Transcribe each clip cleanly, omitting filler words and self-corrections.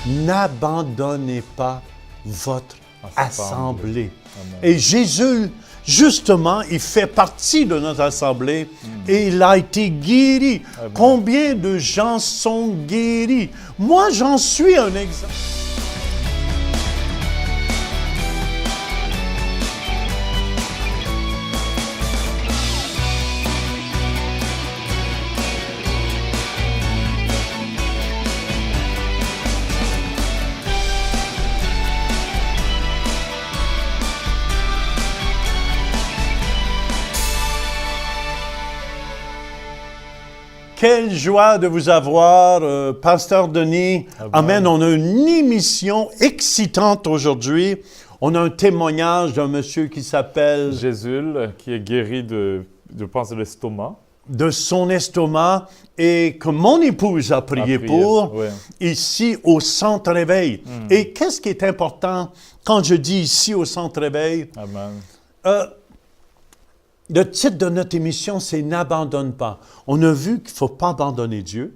n'abandonnez pas votre assemblée. Amen. Et Jésus, justement, il fait partie de notre assemblée et il a été guéri. Amen. Combien de gens sont guéris? Moi, j'en suis un exemple. Quelle joie de vous avoir, Pasteur Denis. Amen. On a une émission excitante aujourd'hui. On a un témoignage d'un monsieur qui s'appelle... Jésus, qui est guéri je pense, de l'estomac. De son estomac et que mon épouse a prié pour, ouais. Ici au Centre Réveil. Et qu'est-ce qui est important quand je dis ici au Centre Réveil? Amen. Le titre de notre émission, c'est « N'abandonne pas ». On a vu qu'il ne faut pas abandonner Dieu.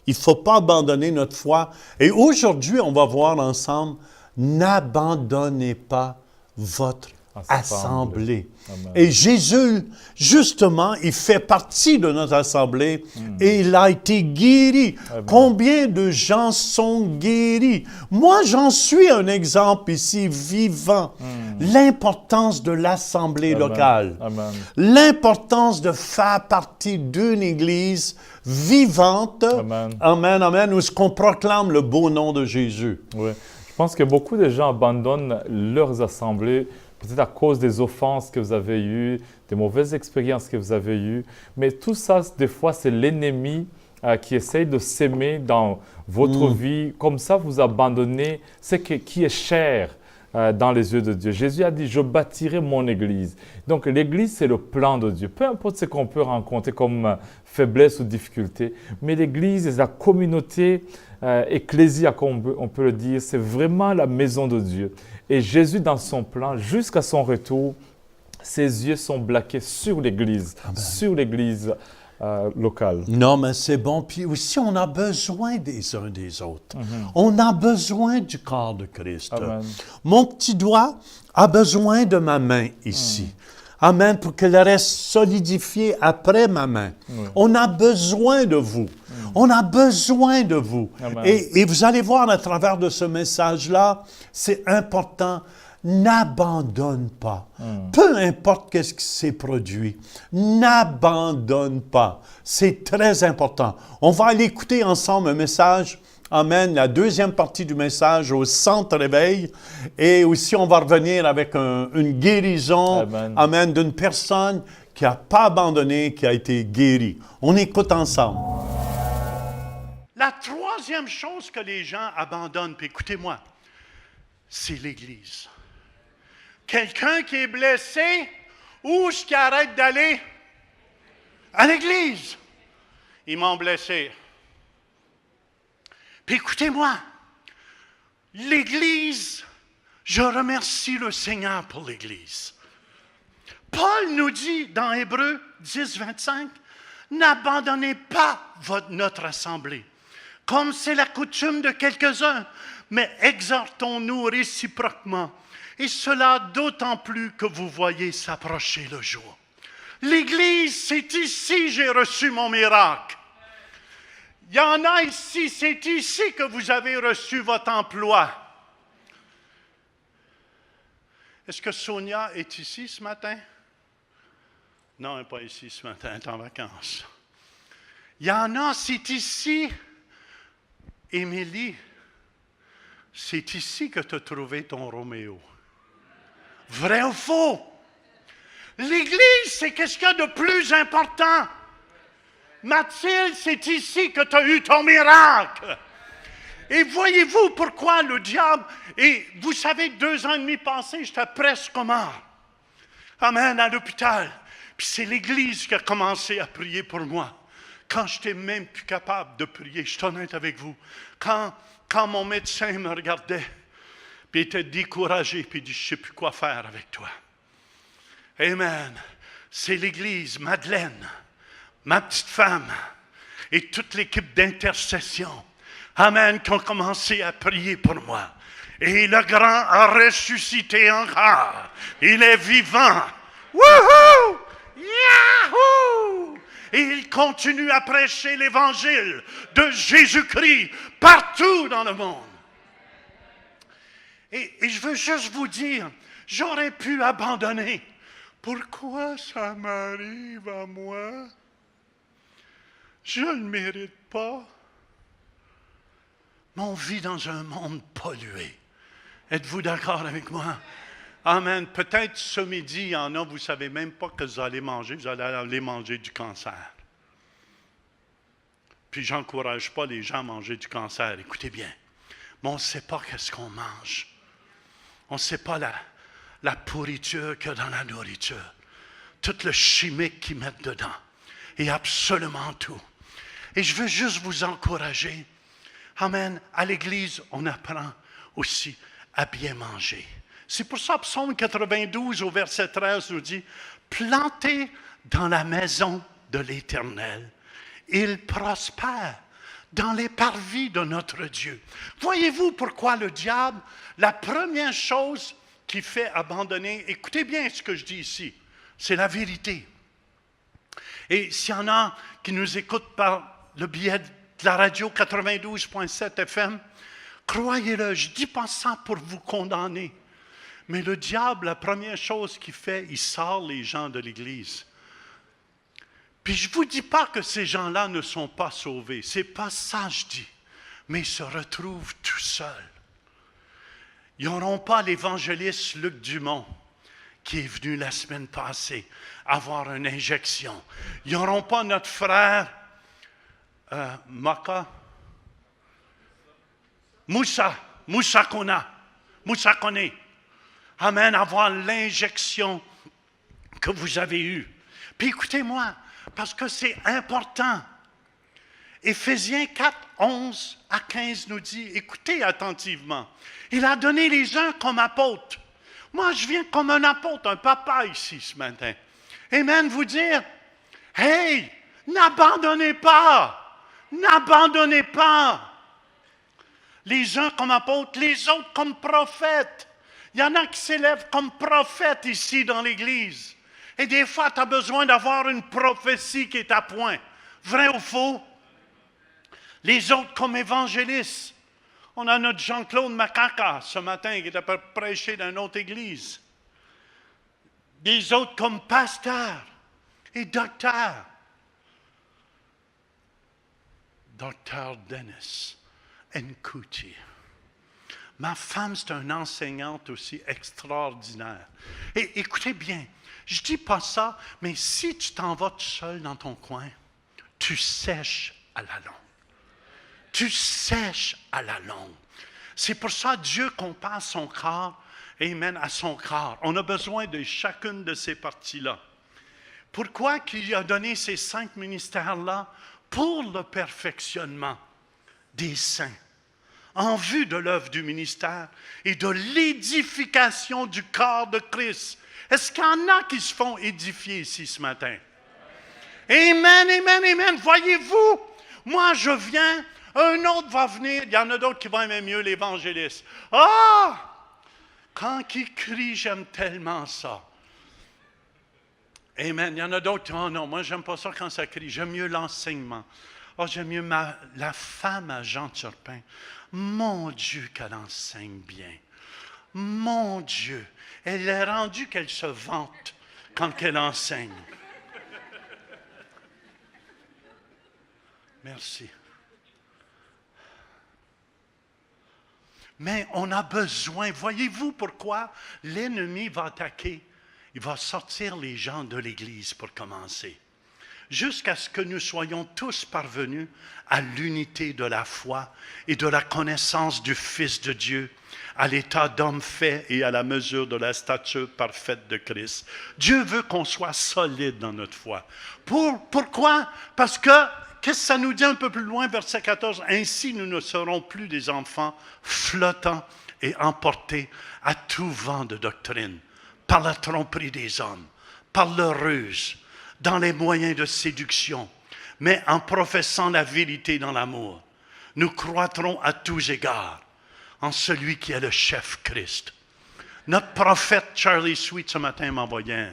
Il ne faut pas abandonner notre foi. Et aujourd'hui, on va voir ensemble « N'abandonnez pas votre assemblée ». Et Jésus, justement, il fait partie de notre assemblée et il a été guéri. Amen. Combien de gens sont guéris? Moi, j'en suis un exemple ici vivant. L'importance de l'assemblée locale. Amen. L'importance de faire partie d'une église vivante. Amen. Amen, amen, où est-ce qu'on proclame le beau nom de Jésus. Oui. Je pense que beaucoup de gens abandonnent leurs assemblées peut-être à cause des offenses que vous avez eues, des mauvaises expériences que vous avez eues. Mais tout ça, des fois, c'est l'ennemi qui essaye de s'aimer dans votre vie. Comme ça, vous abandonnez ce qui est cher dans les yeux de Dieu. Jésus a dit, je bâtirai mon Église. Donc, l'Église, c'est le plan de Dieu. Peu importe ce qu'on peut rencontrer comme faiblesse ou difficulté, mais l'Église est la communauté ecclésia, on peut le dire, c'est vraiment la maison de Dieu. Et Jésus, dans son plan, jusqu'à son retour, ses yeux sont braqués sur l'Église, locale. Non, mais c'est bon. Puis aussi, on a besoin des uns des autres. On a besoin du corps de Christ. Amen. Mon petit doigt a besoin de ma main ici. Amen, pour qu'elle reste solidifiée après ma main. On a besoin de vous. On a besoin de vous. Et vous allez voir à travers de ce message-là, c'est important. N'abandonne pas. Peu importe qu'est-ce qui s'est produit, n'abandonne pas. C'est très important. On va aller écouter ensemble un message. Amen. La deuxième partie du message au Centre Réveil. Et aussi, on va revenir avec une guérison. Amen. Amen. D'une personne qui n'a pas abandonné, qui a été guérie. On écoute ensemble. La troisième chose que les gens abandonnent, puis écoutez-moi, c'est l'Église. Quelqu'un qui est blessé, où est-ce qu'il arrête d'aller? À l'Église. Ils m'ont blessé. Puis écoutez-moi, l'Église, je remercie le Seigneur pour l'Église. Paul nous dit dans Hébreux 10, 25, n'abandonnez pas notre assemblée, comme c'est la coutume de quelques-uns, mais exhortons-nous réciproquement, et cela d'autant plus que vous voyez s'approcher le jour. L'Église, c'est ici que j'ai reçu mon miracle. Il y en a ici, c'est ici que vous avez reçu votre emploi. Est-ce que Sonia est ici ce matin? Non, elle n'est pas ici ce matin, elle est en vacances. Il y en a, c'est ici. Émilie, c'est ici que tu as trouvé ton Roméo. Vrai ou faux? L'Église, c'est qu'est-ce qu'il y a de plus important? Mathilde, c'est ici que tu as eu ton miracle. Et voyez-vous pourquoi le diable... Et vous savez, 2 ans et demi passés, j'étais presque mort. Amen, à l'hôpital. Puis c'est l'Église qui a commencé à prier pour moi. Quand je n'étais même plus capable de prier, je suis honnête avec vous. Quand mon médecin me regardait, puis était découragé, puis il dit, je ne sais plus quoi faire avec toi. Amen. C'est l'Église, Madeleine, ma petite femme, et toute l'équipe d'intercession. Amen, qui ont commencé à prier pour moi. Et le grand a ressuscité encore. Il est vivant. Wouhou! Yahoo! Et il continue à prêcher l'évangile de Jésus-Christ partout dans le monde. Et je veux juste vous dire, j'aurais pu abandonner. Pourquoi ça m'arrive à moi? Je ne le mérite pas. Mais on vit dans un monde pollué. Êtes-vous d'accord avec moi? Amen. Peut-être ce midi, il y en a, vous ne savez même pas que vous allez aller manger du cancer. Puis je n'encourage pas les gens à manger du cancer, écoutez bien. Mais on ne sait pas qu'est-ce qu'on mange. On ne sait pas la pourriture qu'il y a dans la nourriture. Tout le chimique qu'ils mettent dedans. Et absolument tout. Et je veux juste vous encourager. Amen. À l'Église, on apprend aussi à bien manger. C'est pour ça que Psaume 92 au verset 13 nous dit « Planté dans la maison de l'Éternel, il prospère dans les parvis de notre Dieu. » Voyez-vous pourquoi le diable, la première chose qui fait abandonner, écoutez bien ce que je dis ici, c'est la vérité. Et s'il y en a qui nous écoutent par le biais de la radio 92.7 FM, croyez-le, je ne dis pas ça pour vous condamner. Mais le diable, la première chose qu'il fait, il sort les gens de l'Église. Puis je ne vous dis pas que ces gens-là ne sont pas sauvés. Ce n'est pas ça, je dis. Mais ils se retrouvent tout seuls. Ils n'auront pas l'évangéliste Luc Dumont, qui est venu la semaine passée, avoir une injection. Ils n'auront pas notre frère Moussa Koné. Amen, avoir l'injection que vous avez eue. Puis écoutez-moi, parce que c'est important. Éphésiens 4, 11 à 15 nous dit, écoutez attentivement, il a donné les uns comme apôtres. Moi, je viens comme un apôtre, un papa ici ce matin. Amen, vous dire, hey, n'abandonnez pas, n'abandonnez pas. Les uns comme apôtres, les autres comme prophètes. Il y en a qui s'élèvent comme prophètes ici dans l'Église. Et des fois, tu as besoin d'avoir une prophétie qui est à point. Vrai ou faux? Les autres comme évangélistes. On a notre Jean-Claude Macaca ce matin qui est à prêcher dans une autre église. Des autres comme pasteurs et docteurs. Docteur Dennis Nkouti. Ma femme, c'est une enseignante aussi extraordinaire. Et écoutez bien, je ne dis pas ça, mais si tu t'en vas tout seul dans ton coin, tu sèches à la longue. Tu sèches à la longue. C'est pour ça que Dieu compare son corps, amen, à son corps. On a besoin de chacune de ces parties-là. Pourquoi qu'il a donné ces 5 ministères-là? Pour le perfectionnement des saints, en vue de l'œuvre du ministère et de l'édification du corps de Christ. Est-ce qu'il y en a qui se font édifier ici ce matin? Amen, amen, amen. Voyez-vous, moi je viens, un autre va venir, il y en a d'autres qui vont aimer mieux l'évangéliste. Ah! Quand il crie, j'aime tellement ça. Amen. Il y en a d'autres qui disent, oh non, moi j'aime pas ça quand ça crie, j'aime mieux l'enseignement. Oh, j'aime mieux la femme à Jean Turpin. Mon Dieu, qu'elle enseigne bien. Mon Dieu, elle est rendue qu'elle se vante quand elle enseigne. Merci. Mais on a besoin, voyez-vous pourquoi l'ennemi va attaquer? Il va sortir les gens de l'Église pour commencer. Jusqu'à ce que nous soyons tous parvenus à l'unité de la foi et de la connaissance du Fils de Dieu, à l'état d'homme fait et à la mesure de la stature parfaite de Christ. Dieu veut qu'on soit solide dans notre foi. Pourquoi? Parce que, qu'est-ce que ça nous dit un peu plus loin, verset 14? Ainsi, nous ne serons plus des enfants flottants et emportés à tout vent de doctrine, par la tromperie des hommes, par leur ruse, dans les moyens de séduction, mais en professant la vérité dans l'amour. nous croîtrons à tous égards en celui qui est le chef Christ. Notre prophète Charlie Sweet ce matin m'envoyait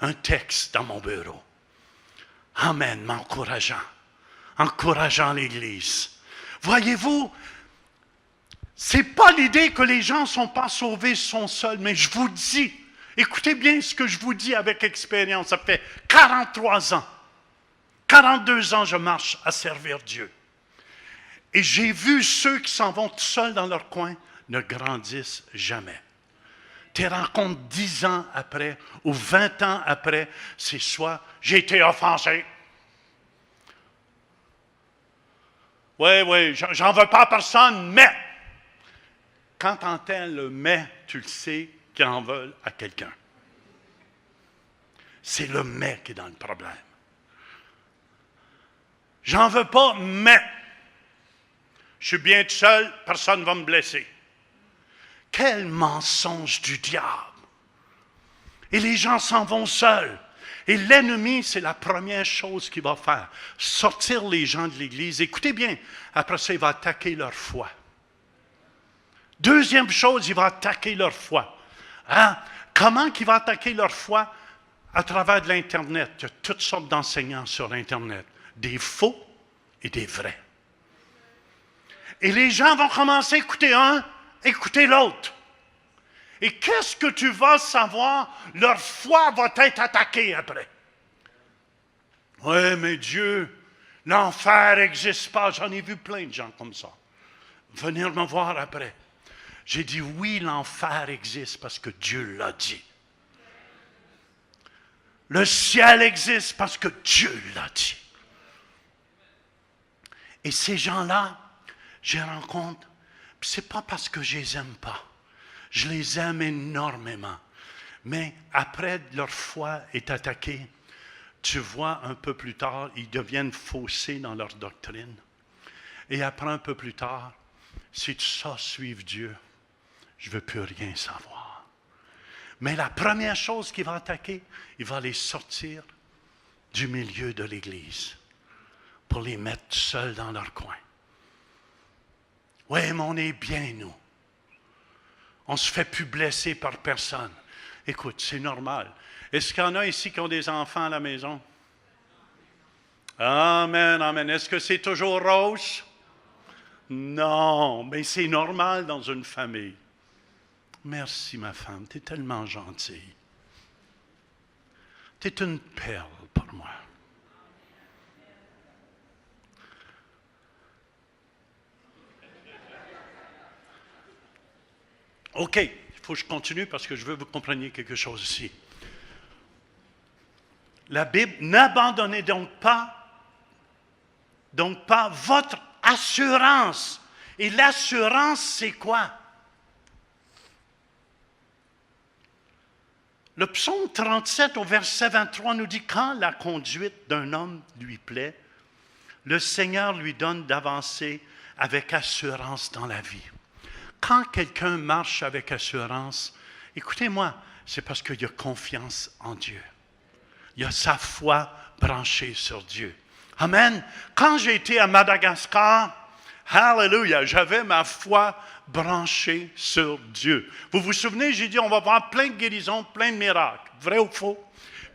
un texte dans mon bureau. Amen, encourageant l'Église. Voyez-vous, c'est pas l'idée que les gens ne sont pas sauvés, sont seuls, mais je vous dis, écoutez bien ce que je vous dis avec expérience, ça fait 43 ans, 42 ans je marche à servir Dieu. Et j'ai vu ceux qui s'en vont tout seuls dans leur coin ne grandissent jamais. Tu rencontres 10 ans après ou 20 ans après, c'est soit j'ai été offensé. Oui, j'en veux pas à personne, mais quand tu entends le mais, tu le sais qu'ils en veulent à quelqu'un. C'est le mais qui est dans le problème. J'en veux pas, mais je suis bien tout seul, personne ne va me blesser. Quel mensonge du diable! Et les gens s'en vont seuls. Et l'ennemi, c'est la première chose qu'il va faire. Sortir les gens de l'Église. Écoutez bien, après ça, il va attaquer leur foi. Deuxième chose, il va attaquer leur foi. Hein? Comment il va attaquer leur foi? À travers de l'Internet. Il y a toutes sortes d'enseignants sur l'Internet. Des faux et des vrais. Et les gens vont commencer à écouter un, écouter l'autre. Et qu'est-ce que tu vas savoir? Leur foi va être attaquée après. Oui, mais Dieu, l'enfer n'existe pas. J'en ai vu plein de gens comme ça. Venir me voir après. J'ai dit oui, l'enfer existe parce que Dieu l'a dit. Le ciel existe parce que Dieu l'a dit. Et ces gens-là, je les rencontre, puis c'est pas parce que je les aime pas. Je les aime énormément. Mais après leur foi est attaquée, tu vois un peu plus tard, ils deviennent faussés dans leur doctrine. Et après un peu plus tard, si tu sors suivre Dieu, je ne veux plus rien savoir. Mais la première chose qu'il va attaquer, il va les sortir du milieu de l'Église pour les mettre seuls dans leur coin. Oui, mais on est bien, nous. On ne se fait plus blesser par personne. Écoute, c'est normal. Est-ce qu'il y en a ici qui ont des enfants à la maison? Amen, amen. Est-ce que c'est toujours rose? Non, mais c'est normal dans une famille. Merci, ma femme, tu es tellement gentille. Tu es une perle pour moi. OK, il faut que je continue parce que je veux que vous compreniez quelque chose ici. La Bible, n'abandonnez donc pas votre assurance. Et l'assurance, c'est quoi? Le psaume 37 au verset 23 nous dit « Quand la conduite d'un homme lui plaît, le Seigneur lui donne d'avancer avec assurance dans la vie. » Quand quelqu'un marche avec assurance, écoutez-moi, c'est parce qu'il a confiance en Dieu. Il a sa foi branchée sur Dieu. Amen. Quand j'ai été à Madagascar, hallelujah, j'avais ma foi branchée sur Dieu. Vous vous souvenez, j'ai dit, on va voir plein de guérisons, plein de miracles. Vrai ou faux?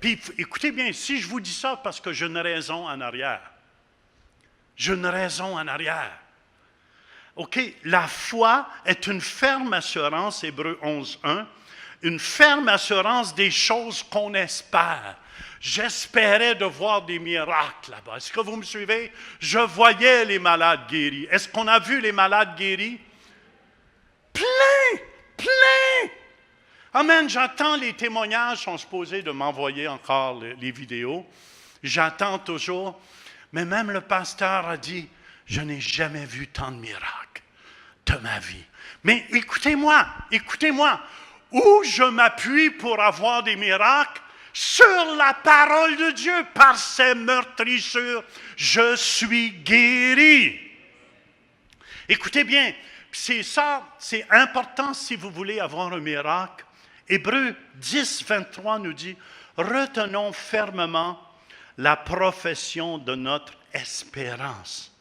Puis écoutez bien, si je vous dis ça, parce que j'ai une raison en arrière. J'ai une raison en arrière. OK, la foi est une ferme assurance, Hébreux 11.1, une ferme assurance des choses qu'on espère. J'espérais de voir des miracles là-bas. Est-ce que vous me suivez? Je voyais les malades guéris. Est-ce qu'on a vu les malades guéris? Plein! Amen, j'attends les témoignages, sont supposés de m'envoyer encore les vidéos. J'attends toujours. Mais même le pasteur a dit, je n'ai jamais vu tant de miracles de ma vie. Mais écoutez-moi, où je m'appuie pour avoir des miracles? Sur la parole de Dieu, par ses meurtrissures, je suis guéri. Écoutez bien, c'est ça, c'est important si vous voulez avoir un miracle. Hébreux 10, 23 nous dit, retenons fermement la profession de notre espérance,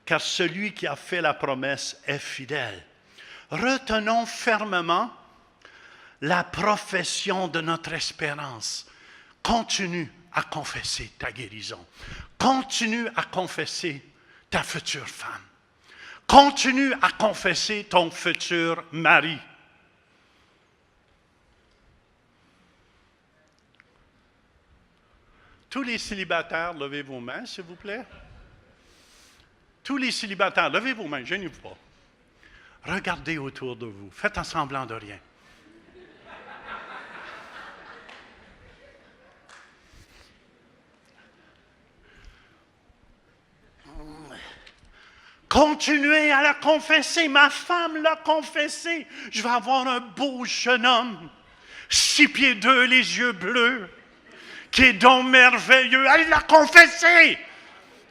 car celui qui a fait la promesse est fidèle. Retenons fermement la profession de notre espérance. Continue à confesser ta guérison. Continue à confesser ta future femme. Continue à confesser ton futur mari. Tous les célibataires, levez vos mains, s'il vous plaît. Tous les célibataires, levez vos mains, gênez-vous pas. Regardez autour de vous, faites un semblant de rien. Continuez à la confesser. Ma femme l'a confessé. Je vais avoir un beau jeune homme, 6 pieds 2, les yeux bleus, qui est donc merveilleux. Elle l'a confessé.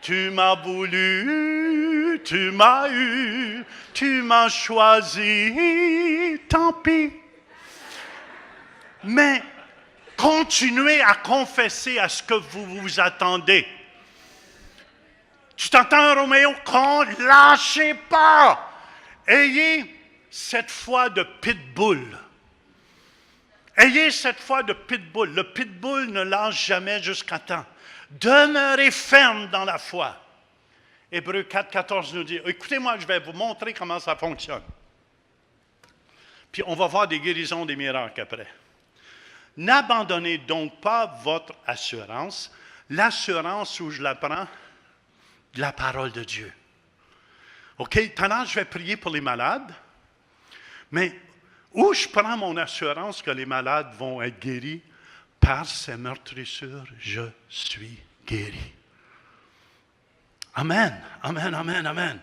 Tu m'as voulu, tu m'as eu, tu m'as choisi, tant pis. Mais continuez à confesser à ce que vous vous attendez. Tu t'entends, Roméo? Lâchez pas! Ayez cette foi de pitbull. Ayez cette foi de pitbull. Le pitbull ne lâche jamais jusqu'à temps. Demeurez ferme dans la foi. Hébreux 4, 14 nous dit, écoutez-moi, je vais vous montrer comment ça fonctionne. Puis on va voir des guérisons, des miracles après. N'abandonnez donc pas votre assurance. L'assurance où je la prends, de la parole de Dieu. OK? Maintenant, je vais prier pour les malades, mais où je prends mon assurance que les malades vont être guéris? Par ces meurtrissures, je suis guéri. Amen, amen, amen, amen.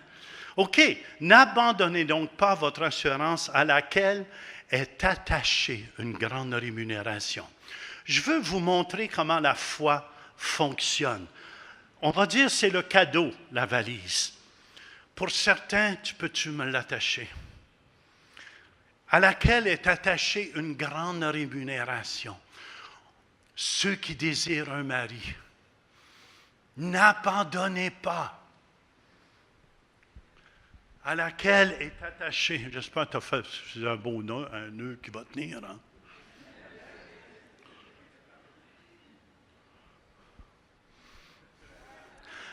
OK, n'abandonnez donc pas votre assurance à laquelle est attachée une grande rémunération. Je veux vous montrer comment la foi fonctionne. On va dire c'est le cadeau, la valise. Pour certains, peux-tu me l'attacher? À laquelle est attachée une grande rémunération. Ceux qui désirent un mari, n'abandonnez pas. À laquelle est attachée, j'espère que tu as fait un beau nœud, un nœud qui va tenir, hein?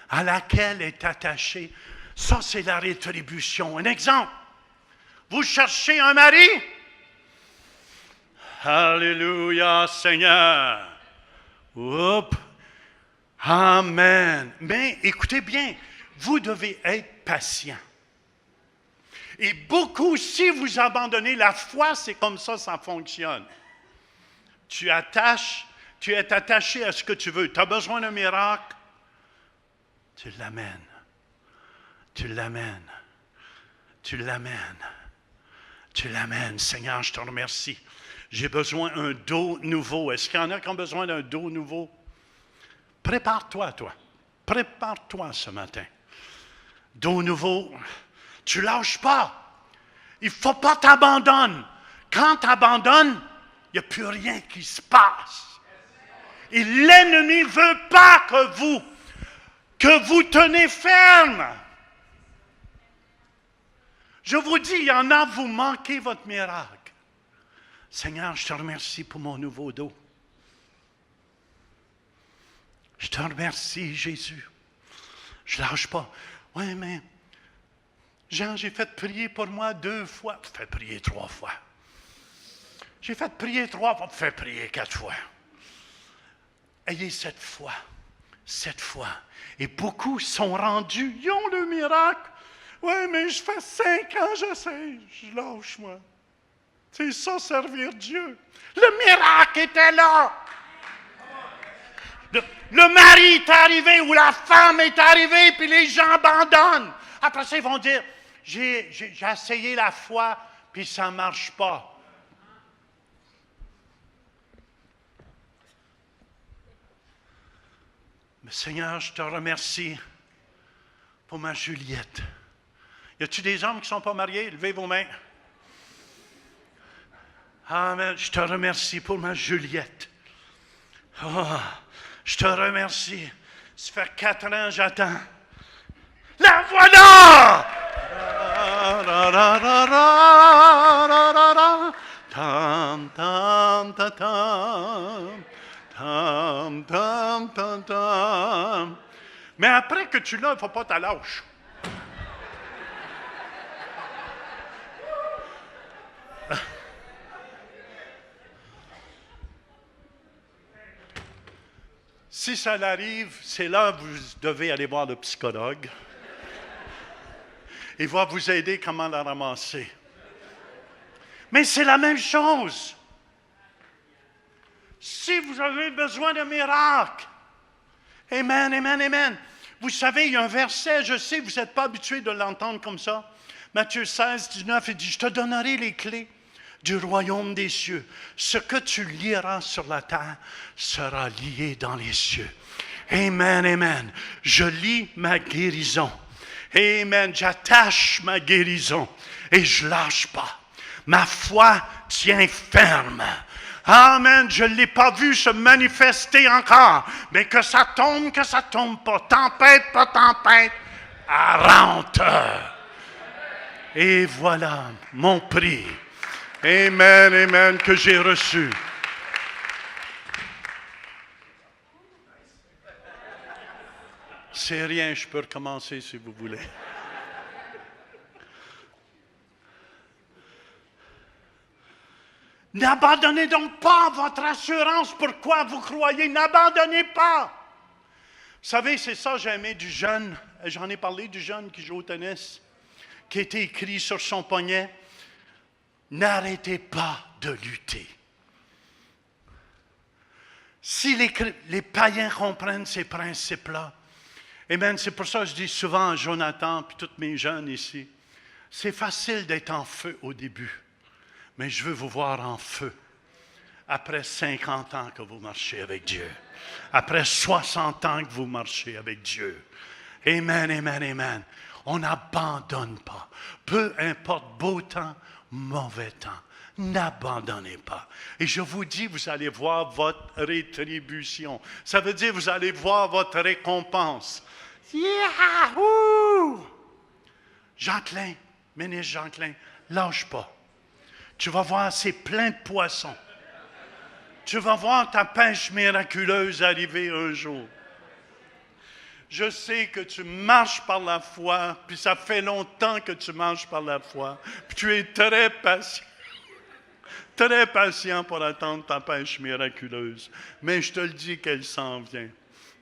À laquelle est attachée, ça c'est la rétribution. Un exemple, vous cherchez un mari? Alléluia, Seigneur. Oups. Amen. Mais écoutez bien, vous devez être patient. Et beaucoup, si vous abandonnez la foi, c'est comme ça fonctionne. Tu es attaché à ce que tu veux. Tu as besoin d'un miracle, tu l'amènes. Tu l'amènes. Tu l'amènes. Tu l'amènes. Seigneur, je te remercie. J'ai besoin d'un dos nouveau. Est-ce qu'il y en a qui ont besoin d'un dos nouveau? Prépare-toi, toi. Prépare-toi ce matin. Dos nouveau. Tu lâches pas. Il ne faut pas t'abandonner. Quand tu abandonnes, il n'y a plus rien qui se passe. Et l'ennemi ne veut pas que vous tenez ferme. Je vous dis, il y en a, vous manquez votre miracle. Seigneur, je te remercie pour mon nouveau dos. Je te remercie, Jésus. Je ne lâche pas. Oui, mais Jean, j'ai fait prier pour moi 2 fois. Fais prier 3 fois. J'ai fait prier 3 fois. Fais prier 4 fois. Ayez cette foi. Cette foi. Et beaucoup sont rendus. Ils ont le miracle. Oui, mais je fais 5 ans, j'essaie. Je lâche, moi. C'est ça, servir Dieu. Le miracle était là. Le mari est arrivé ou la femme est arrivée, puis les gens abandonnent. Après ça, ils vont dire, j'ai essayé la foi, puis ça ne marche pas. Mais Seigneur, je te remercie pour ma Juliette. Y a-t-il des hommes qui ne sont pas mariés? Levez vos mains. Amen. Je te remercie pour ma Juliette. Oh, je te remercie. Ça fait 4 ans, j'attends. La voilà! que tu l'as, il ne faut pas t'en lâcher. Si ça l'arrive, c'est là que vous devez aller voir le psychologue. Il va vous aider comment la ramasser. Mais c'est la même chose. Si vous avez besoin d'un miracle, amen, amen, amen. Vous savez, il y a un verset, je sais, vous n'êtes pas habitué de l'entendre comme ça. Matthieu 16, 19, il dit, je te donnerai les clés du royaume des cieux. Ce que tu lieras sur la terre sera lié dans les cieux. Amen, amen. Je lis ma guérison. Amen. J'attache ma guérison et je ne lâche pas. Ma foi tient ferme. Amen. Je ne l'ai pas vu se manifester encore. Mais que ça tombe pas. Tempête, pas tempête. Elle rentre. Et voilà mon prix. Amen, amen, que j'ai reçu. C'est rien, je peux recommencer si vous voulez. N'abandonnez donc pas votre assurance. Pourquoi vous croyez? N'abandonnez pas. Vous savez, c'est ça que j'ai aimé du jeune. J'en ai parlé du jeune qui joue au tennis, qui était écrit sur son poignet. N'arrêtez pas de lutter. Si les païens comprennent ces principes-là, amen, c'est pour ça que je dis souvent à Jonathan, puis tous mes jeunes ici, c'est facile d'être en feu au début, mais je veux vous voir en feu après 50 ans que vous marchez avec Dieu, après 60 ans que vous marchez avec Dieu. Amen, amen, amen. On n'abandonne pas. Peu importe beau temps, mauvais temps. N'abandonnez pas. Et je vous dis, vous allez voir votre rétribution. Ça veut dire, vous allez voir votre récompense. Yahoo! Jean-Clain, ministre Jean-Clain, lâche pas. Tu vas voir, c'est plein de poissons. Tu vas voir ta pêche miraculeuse arriver un jour. Je sais que tu marches par la foi, puis ça fait longtemps que tu marches par la foi, puis tu es très patient pour attendre ta pêche miraculeuse. Mais je te le dis qu'elle s'en vient,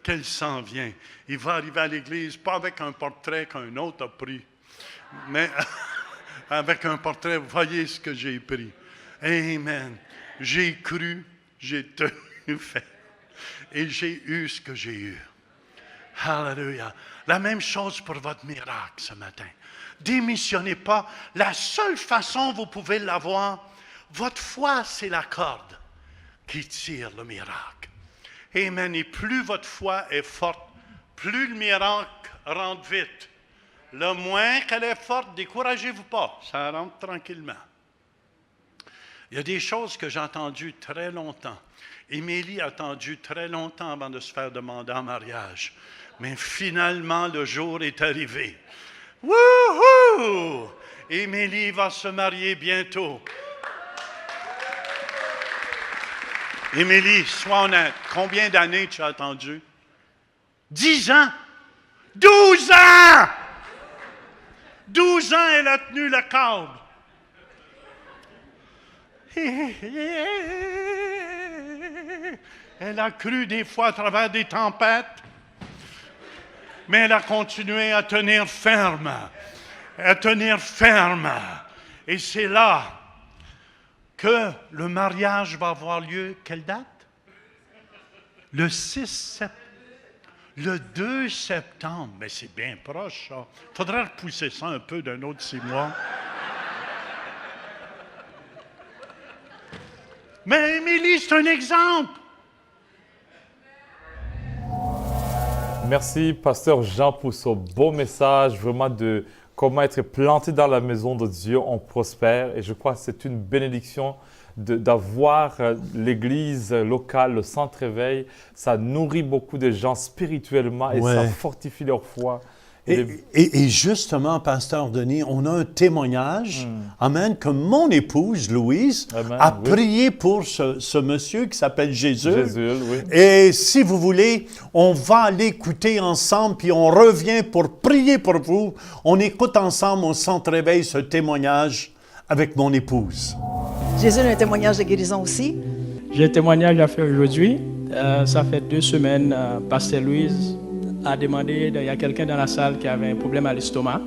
qu'elle s'en vient. Il va arriver à l'église, pas avec un portrait qu'un autre a pris, mais avec un portrait, voyez ce que j'ai pris. Amen. J'ai cru, j'ai tenu fait, et j'ai eu ce que j'ai eu. Alléluia. La même chose pour votre miracle ce matin. Démissionnez pas. La seule façon vous pouvez l'avoir, votre foi, c'est la corde qui tire le miracle. Amen. Et plus votre foi est forte, plus le miracle rentre vite. Le moins qu'elle est forte, découragez-vous pas. Ça rentre tranquillement. Il y a des choses que j'ai entendues très longtemps. Émilie a attendu très longtemps avant de se faire demander en mariage. Mais finalement, le jour est arrivé. Wouhou! Émilie va se marier bientôt. Émilie, sois honnête. Combien d'années tu as attendu? 10 ans? 12 ans! 12 ans, elle a tenu le câble. Elle a cru des fois à travers des tempêtes, mais elle a continué à tenir ferme. À tenir ferme. Et c'est là que le mariage va avoir lieu. Quelle date? Le 6 septembre. Le 2 septembre. Mais c'est bien proche, ça. Il faudrait repousser ça un peu d'un autre 6 mois. Mais Émilie, c'est un exemple. Merci, pasteur Jean, pour ce beau message, vraiment de comment être planté dans la maison de Dieu, on prospère. Et je crois que c'est une bénédiction d'avoir l'église locale, le centre éveil. Ça nourrit beaucoup de gens spirituellement et ça fortifie leur foi. Et justement, Pasteur Denis, on a un témoignage, amen, que mon épouse, Louise, a prié pour ce monsieur qui s'appelle Jésus. Jésus, oui. Et si vous voulez, on va l'écouter ensemble, puis on revient pour prier pour vous. On écoute ensemble, on s'entreveille ce témoignage avec mon épouse. Jésus a un témoignage de guérison aussi. J'ai un témoignage à faire aujourd'hui. Ça fait 2 semaines, Pasteur Louise a demandé, il y a quelqu'un dans la salle qui avait un problème à l'estomac.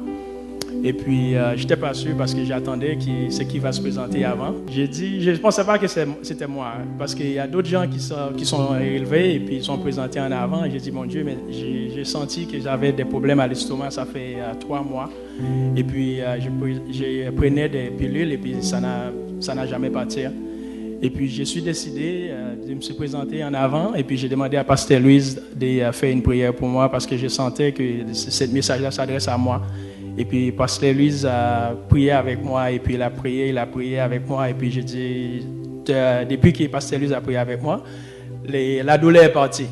Et puis, je n'étais pas sûr parce que j'attendais ce qui va se présenter avant. J'ai dit, je ne pensais pas que c'était moi, parce qu'il y a d'autres gens qui sont élevés et puis ils sont présentés en avant. J'ai dit, mon Dieu, mais j'ai senti que j'avais des problèmes à l'estomac, ça fait 3 mois. Et puis, je prenais des pilules et puis ça n'a jamais parti. Et puis, je suis décidé de me présenter en avant. Et puis, j'ai demandé à Pasteur Louise de faire une prière pour moi parce que je sentais que ce message-là s'adresse à moi. Et puis, Pasteur Louise a prié avec moi. Et puis, il a prié avec moi. Et puis, j'ai dit, depuis que Pasteur Louise a prié avec moi, la douleur est partie.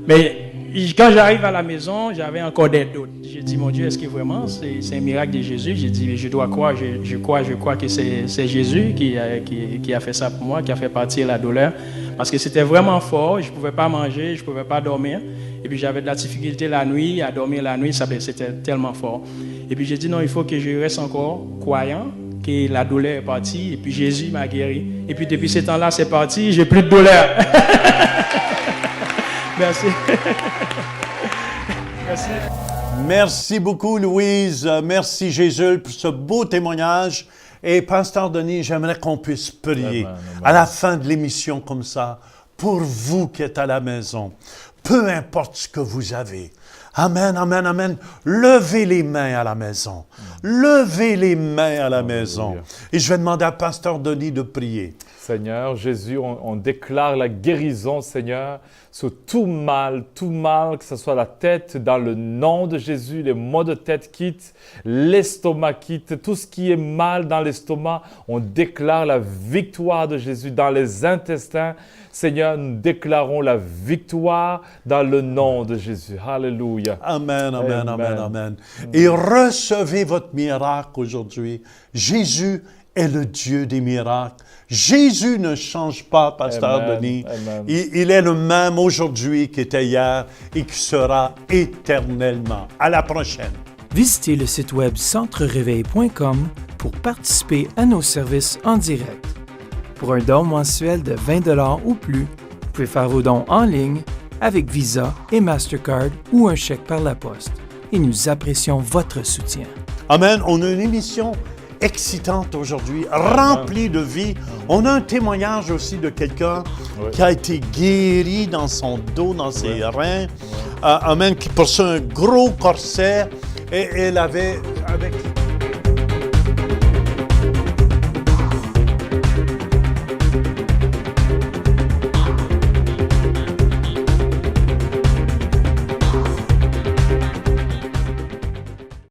Mais quand j'arrive à la maison, j'avais encore des doutes. J'ai dit, mon Dieu, est-ce que vraiment c'est un miracle de Jésus? J'ai dit, je dois croire, je crois que c'est Jésus qui a fait ça pour moi, qui a fait partir la douleur. Parce que c'était vraiment fort, je ne pouvais pas manger, je ne pouvais pas dormir. Et puis j'avais de la difficulté la nuit, à dormir la nuit, c'était tellement fort. Et puis j'ai dit, non, il faut que je reste encore croyant que la douleur est partie. Et puis Jésus m'a guéri. Et puis depuis ce temps-là, c'est parti, j'ai plus de douleur. Merci. Merci. Merci beaucoup, Louise. Merci, Jésus, pour ce beau témoignage. Et Pasteur Denis, j'aimerais qu'on puisse prier à la fin de l'émission comme ça, pour vous qui êtes à la maison. Peu importe ce que vous avez. Amen, amen, amen. Levez les mains à la maison. Levez les mains à la maison. Et je vais demander à Pasteur Denis de prier. Seigneur, Jésus, on déclare la guérison, Seigneur, sur tout mal, que ce soit la tête, dans le nom de Jésus, les maux de tête quittent, l'estomac quitte, tout ce qui est mal dans l'estomac, on déclare la victoire de Jésus dans les intestins. Seigneur, nous déclarons la victoire dans le nom de Jésus. Alléluia. Amen, amen, amen, amen. Et recevez votre miracle aujourd'hui. Jésus est le Dieu des miracles. Jésus ne change pas, Pasteur Denis. Il est le même aujourd'hui qu'il était hier et qui sera éternellement. À la prochaine. Visitez le site web centrereveil.com pour participer à nos services en direct. Pour un don mensuel de 20 $ ou plus, vous pouvez faire vos dons en ligne avec Visa et Mastercard ou un chèque par la poste. Et nous apprécions votre soutien. Amen. On a une émission excitante aujourd'hui, remplie de vie. On a un témoignage aussi de quelqu'un qui a été guéri dans son dos, dans ses reins. Amen, qui portait un gros corset et elle avait, avec